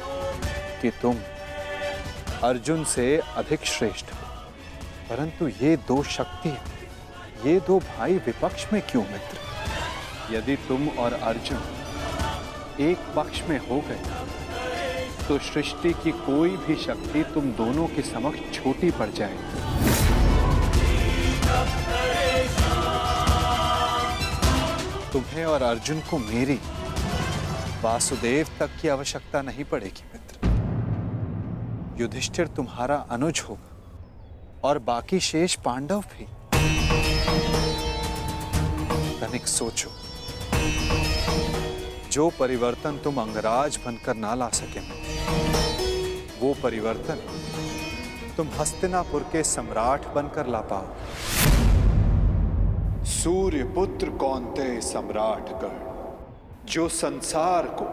कि तुम अर्जुन से अधिक श्रेष्ठ हो। परंतु ये दो शक्ति, ये दो भाई विपक्ष में क्यों मित्र? यदि तुम और अर्जुन एक पक्ष में हो गए तो सृष्टि की कोई भी शक्ति तुम दोनों के समक्ष छोटी पड़ जाएगी। तुम्हें और अर्जुन को मेरी, वासुदेव तक की आवश्यकता नहीं पड़ेगी मित्र। युधिष्ठिर तुम्हारा अनुज होगा और बाकी शेष पांडव भी। तनिक सोचो, जो परिवर्तन तुम अंगराज बनकर ना ला सके, वो परिवर्तन तुम हस्तिनापुर के सम्राट बनकर ला पाओ। सूर्य पुत्र कौन्तेय सम्राट गण, जो संसार को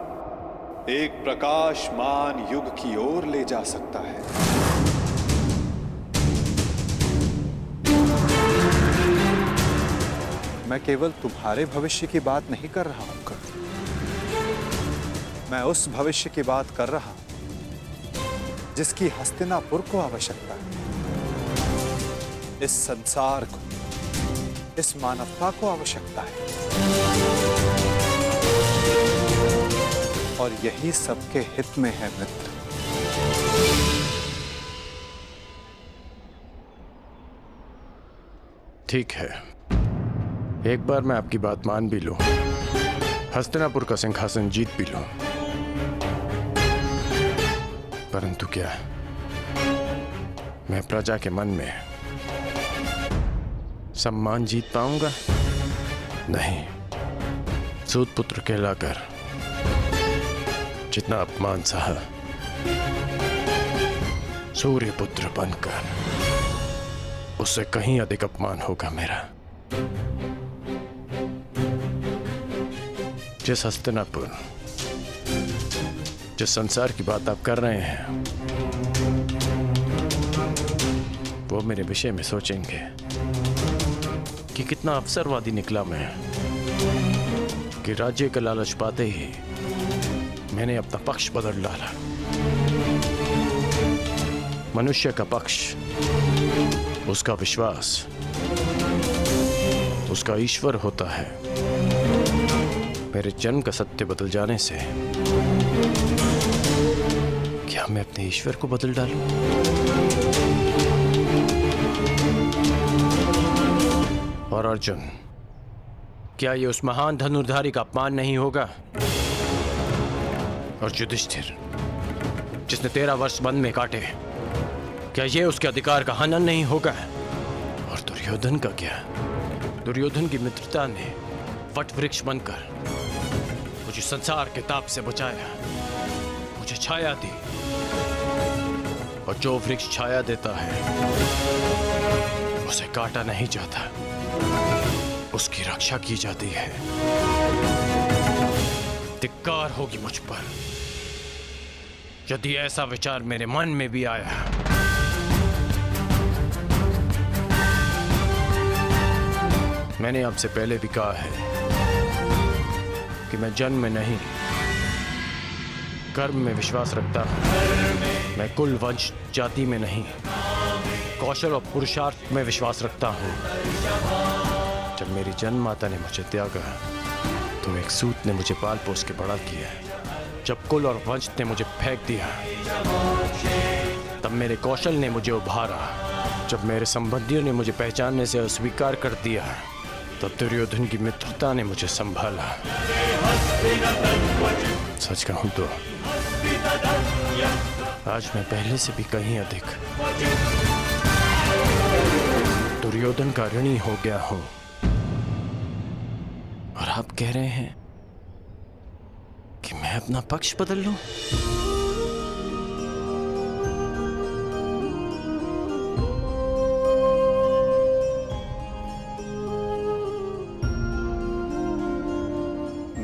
एक प्रकाशमान युग की ओर ले जा सकता है। मैं केवल तुम्हारे भविष्य की बात नहीं कर रहा हूं कर्ण, मैं उस भविष्य की बात कर रहा हूं जिसकी हस्तिनापुर को आवश्यकता है, इस संसार को, इस मानवता को आवश्यकता है। और यही सबके हित में है मित्र। ठीक है, एक बार मैं आपकी बात मान भी लूं, हस्तिनापुर का सिंहासन जीत भी लूं, परंतु क्या मैं प्रजा के मन में सम्मान जीत पाऊंगा? नहीं। सूत पुत्र कहलाकर जितना अपमान सहा, सूर्य पुत्र बनकर उससे कहीं अधिक अपमान होगा मेरा। जिस हस्तिनापुर, जिस संसार की बात आप कर रहे हैं, वो मेरे विषय में सोचेंगे कि कितना अवसरवादी निकला मैं, कि राज्य का लालच पाते ही मैंने अपना पक्ष बदल डाला। मनुष्य का पक्ष, उसका विश्वास, उसका ईश्वर होता है। मेरे जन्म का सत्य बदल जाने से क्या मैं अपने ईश्वर को बदल डालूं? और अर्जुन, क्या ये उस महान धनुर्धारी का अपमान नहीं होगा? और युधिष्ठिर, जिसने 13 वर्ष वन में काटे, क्या ये उसके अधिकार का हनन नहीं होगा? और दुर्योधन का क्या? दुर्योधन की मित्रता ने वट वृक्ष बनकर मुझे संसार के ताप से बचाया, मुझे छाया दी, और जो वृक्ष छाया देता है उसे काटा नहीं जाता, उसकी रक्षा की जाती है। धिक्कार होगी मुझ पर यदि ऐसा विचार मेरे मन में भी आया। मैंने आपसे पहले भी कहा है कि मैं जन्म में नहीं, कर्म में विश्वास रखता हूं। मैं कुल, वंश, जाति में नहीं, कौशल और पुरुषार्थ में विश्वास रखता हूं। जब मेरी जन्म माता ने मुझे त्यागा तो एक सूत ने मुझे पाल पोस के बड़ा किया। जब कुल और वंश ने मुझे फेंक दिया तब मेरे कौशल ने मुझे उभारा। जब मेरे संबंधियों ने मुझे पहचानने से अस्वीकार कर दिया तब दुर्योधन की मित्रता ने मुझे संभाला। सच कहूं तो आज मैं पहले से भी कहीं अधिक दुर्योधन का ऋणी हो गया हूं। और आप कह रहे हैं कि मैं अपना पक्ष बदल लूं?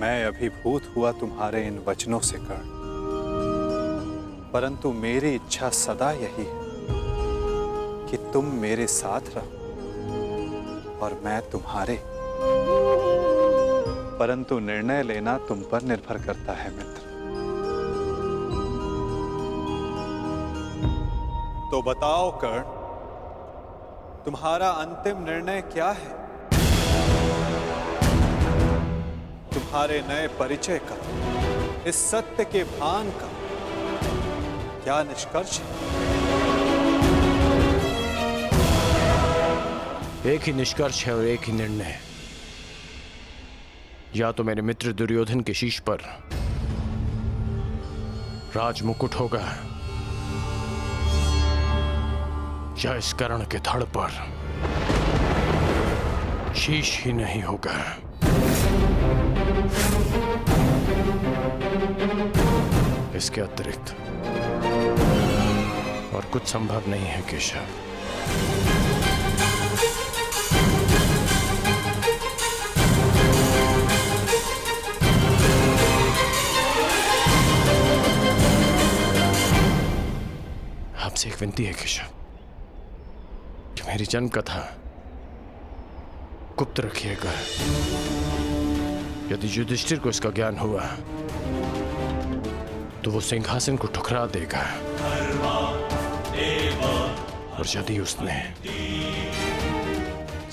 मैं अभिभूत हुआ तुम्हारे इन वचनों से कर्ण, परंतु मेरी इच्छा सदा यही है कि तुम मेरे साथ रहो और मैं तुम्हारे। परंतु निर्णय लेना तुम पर निर्भर करता है मित्र। तो बताओ कर्ण, तुम्हारा अंतिम निर्णय क्या है? तुम्हारे नए परिचय का, इस सत्य के भान का क्या निष्कर्ष है? एक ही निष्कर्ष है और एक ही निर्णय। या तो मेरे मित्र दुर्योधन के शीश पर राज मुकुट होगा या इस कर्ण के धड़ पर शीश ही नहीं होगा। इसके अतिरिक्त और कुछ संभव नहीं है केशव। एक विनती है केशव कि मेरी जन्म कथा गुप्त रखिएगा। यदि युधिष्ठिर को इसका ज्ञान हुआ तो वो सिंहासन को ठुकरा देगा, और यदि उसने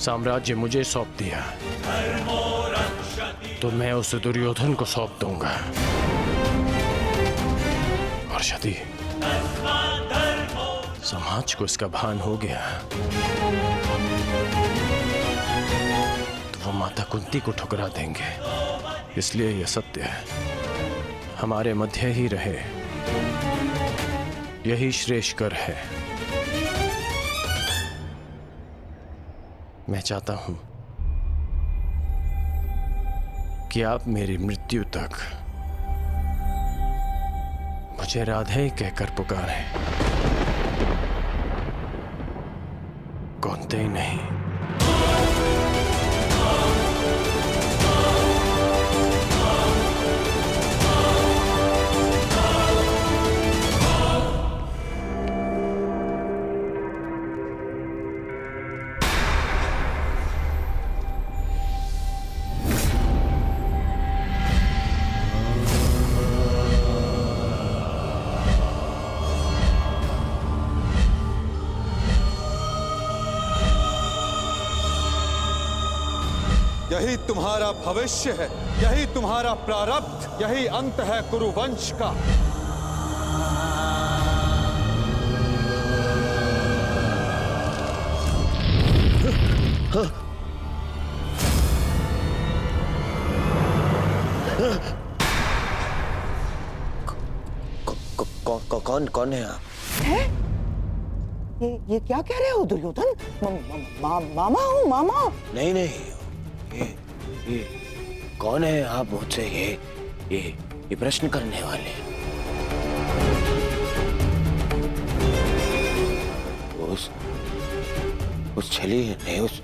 साम्राज्य मुझे सौंप दिया तो मैं उसे दुर्योधन को सौंप दूंगा, और यदि समाज को इसका भान हो गया तो वो माता कुंती को ठुकरा देंगे। इसलिए यह सत्य है हमारे मध्य ही रहे, यही श्रेष्ठकर है। मैं चाहता हूं कि आप मेरी मृत्यु तक मुझे राधे कहकर पुकारें, कौनते ही नहीं। यही तुम्हारा भविष्य है, यही तुम्हारा प्रारब्ध, यही अंत है कुरुवंश का। कौन है आप? है? ये क्या कह रहे हो दुर्योधन? मामा हूँ, मामा। नहीं नहीं, ये कौन है आप मुझसे ये प्रश्न करने वाले? उस छली ने, उस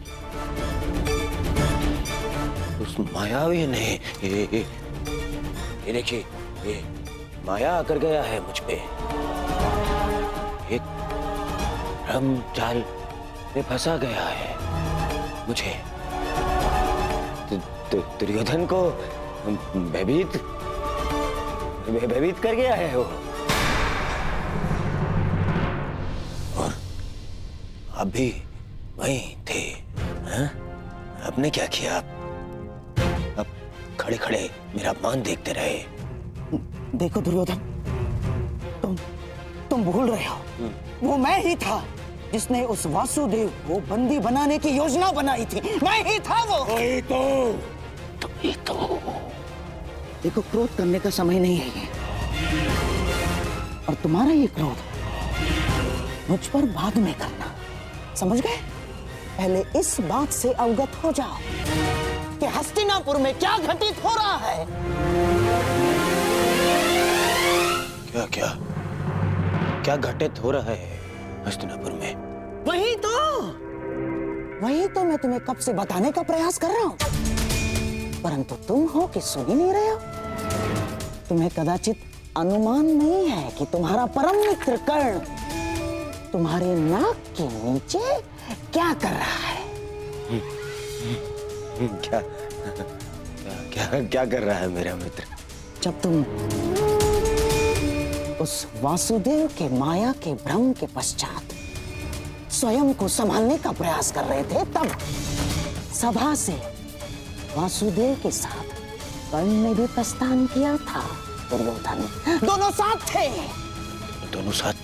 मायावी ने, ये देखिए, ये माया कर गया है मुझ पे। एक भ्रम जाल में फंसा गया है मुझे। दुर्योधन को भयभीत कर गया है वो। और आप भी वहीं थे, हाँ? आपने क्या किया? आप खड़े खड़े मेरा मान देखते रहे। देखो दुर्योधन, तुम भूल रहे हो, वो मैं ही था जिसने उस वासुदेव को बंदी बनाने की योजना बनाई थी। मैं ही था वो। वही तो। देखो, क्रोध करने का समय नहीं है ये, और तुम्हारा ये क्रोध मुझ पर बाद में करना, समझ गए? पहले इस बात से अवगत हो जाओ कि हस्तिनापुर में क्या घटित हो रहा है। क्या घटित हो रहा है हस्तिनापुर में? वही तो मैं तुम्हें कब से बताने का प्रयास कर रहा हूं, परंतु तुम हो कि सुन ही नहीं रहे हो। तुम्हें कदाचित अनुमान नहीं है कि तुम्हारा परम मित्र कर्ण तुम्हारे नाक के नीचे क्या कर रहा है। क्या कर रहा है मेरा मित्र? जब तुम उस वासुदेव के माया के भ्रम के पश्चात स्वयं को संभालने का प्रयास कर रहे थे, तब सभा से वासुदेव के साथ कर्ण ने भी प्रस्थान किया था। दुर्योधन, दोनों साथ थे। दोनों साथ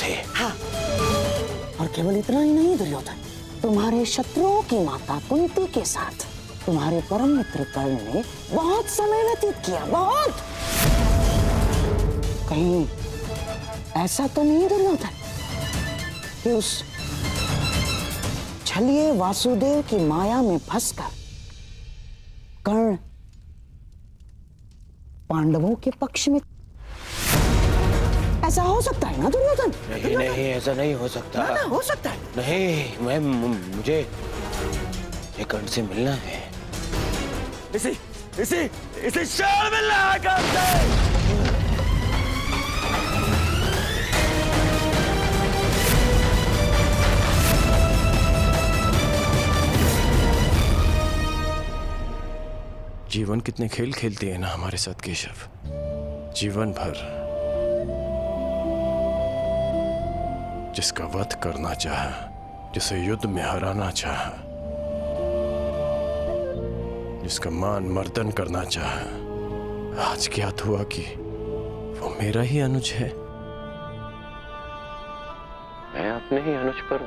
थे। हाँ, और केवल इतना ही नहीं दुर्योधन, तुम्हारे शत्रुओं की माता कुंती के साथ तुम्हारे परम मित्र कर्ण ने बहुत समय व्यतीत किया, बहुत। कहीं ऐसा तो नहीं दुर्योधन कि उस छलिए वासुदेव की माया में फंसकर कर्ण पांडवों के पक्ष में? ऐसा हो सकता है ना दुर्योधन? नहीं, ऐसा नहीं हो सकता। ना, हो सकता है। नहीं, मुझे कर्ण से मिलना है। इसे शाल मिलना है। जीवन कितने खेल खेलती है ना हमारे साथ केशव। जीवन भर जिसका वध करना चाहा, जिसे युद्ध में हराना चाहा, जिसका मान मर्दन करना चाहा, आज ज्ञात हुआ कि वो मेरा ही अनुज है। मैं अपने ही अनुज पर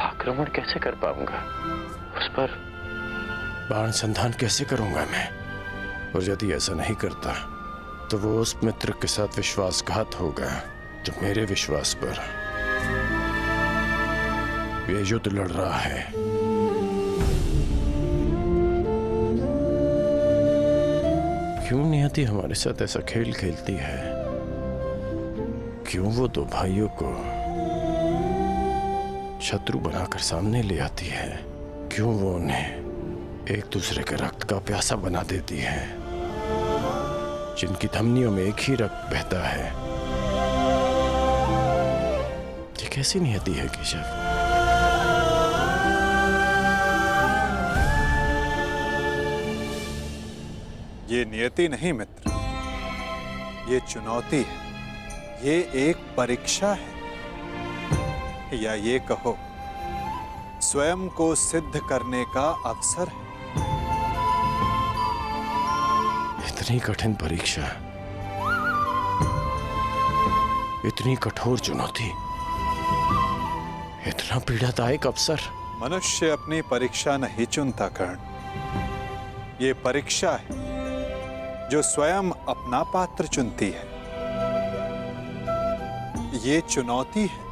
आक्रमण कैसे कर पाऊंगा? उस पर बाण संधान कैसे करूंगा मैं? और यदि ऐसा नहीं करता तो वो उस मित्र के साथ विश्वासघात होगा जो मेरे विश्वास पर ये युद्ध लड़ रहा है। क्यों नियति हमारे साथ ऐसा खेल खेलती है? क्यों वो दो भाइयों को शत्रु बनाकर सामने ले आती है? क्यों वो उन्हें एक दूसरे के रक्त का प्यासा बना देती है, जिनकी धमनियों में एक ही रक्त बहता है? ये कैसी नियति है केशव? ये नियति नहीं मित्र, ये चुनौती है, ये एक परीक्षा है, या ये कहो स्वयं को सिद्ध करने का अवसर है। इतनी कठिन परीक्षा, इतनी कठोर चुनौती, इतना पीड़ादायक अवसर। मनुष्य अपनी परीक्षा नहीं चुनता कर्ण, ये परीक्षा है जो स्वयं अपना पात्र चुनती है। ये चुनौती है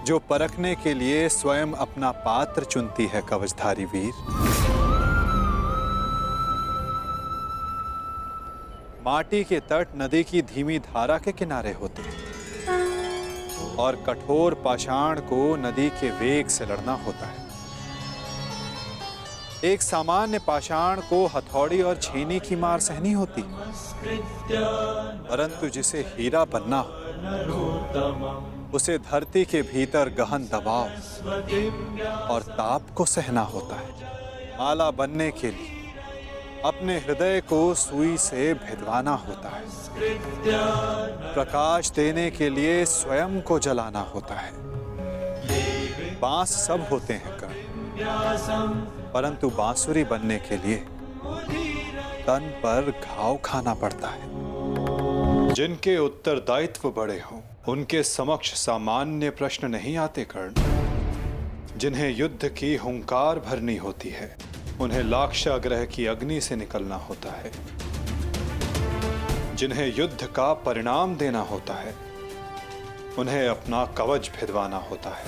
जो परखने के लिए स्वयं अपना पात्र चुनती है कवचधारी वीर। माटी के तट नदी की धीमी धारा के किनारे होते हैं और कठोर पाषाण को नदी के वेग से लड़ना होता है। एक सामान्य पाषाण को हथौड़ी और छेनी की मार सहनी होती, परंतु जिसे हीरा बनना हो उसे धरती के भीतर गहन दबाव और ताप को सहना होता है। माला बनने के लिए अपने हृदय को सुई से भिदवाना होता है। प्रकाश देने के लिए स्वयं को जलाना होता है। बांस सब होते हैं कर्ण, परंतु बांसुरी बनने के लिए तन पर घाव खाना पड़ता है। जिनके उत्तरदायित्व बड़े हों उनके समक्ष सामान्य प्रश्न नहीं आते कर्ण। जिन्हें युद्ध की हुंकार भरनी होती है उन्हें लाक्षागृह की अग्नि से निकलना होता है। जिन्हें युद्ध का परिणाम देना होता है उन्हें अपना कवच भिदवाना होता है।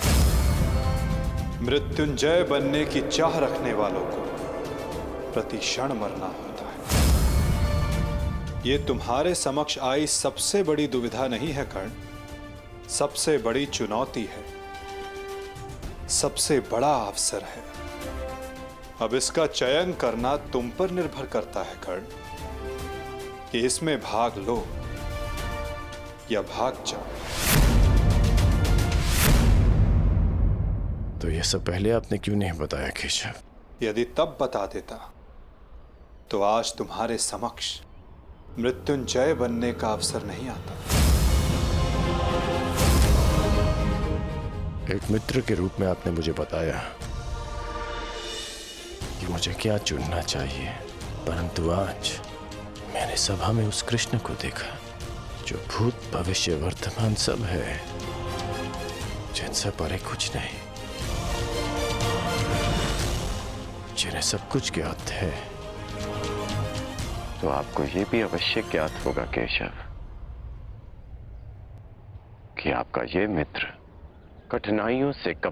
मृत्युंजय बनने की चाह रखने वालों को प्रति क्षण मरना होता है। ये तुम्हारे समक्ष आई सबसे बड़ी दुविधा नहीं है कर्ण, सबसे बड़ी चुनौती है, सबसे बड़ा अवसर है। अब इसका चयन करना तुम पर निर्भर करता है कर्ण कि इसमें भाग लो या भाग जाओ। तो ये सब पहले आपने क्यों नहीं बताया केशव? यदि तब बता देता तो आज तुम्हारे समक्ष मृत्युंजय बनने का अवसर नहीं आता। एक मित्र के रूप में आपने मुझे बताया कि मुझे क्या चुनना चाहिए, परंतु आज मैंने सभा में उस कृष्ण को देखा जो भूत भविष्य वर्तमान सब है, जिनसे परे कुछ नहीं, जिन्हें सब कुछ ज्ञात है। तो आपको ये भी अवश्य ज्ञात होगा केशव कि आपका ये मित्र कठिनाइयों से कब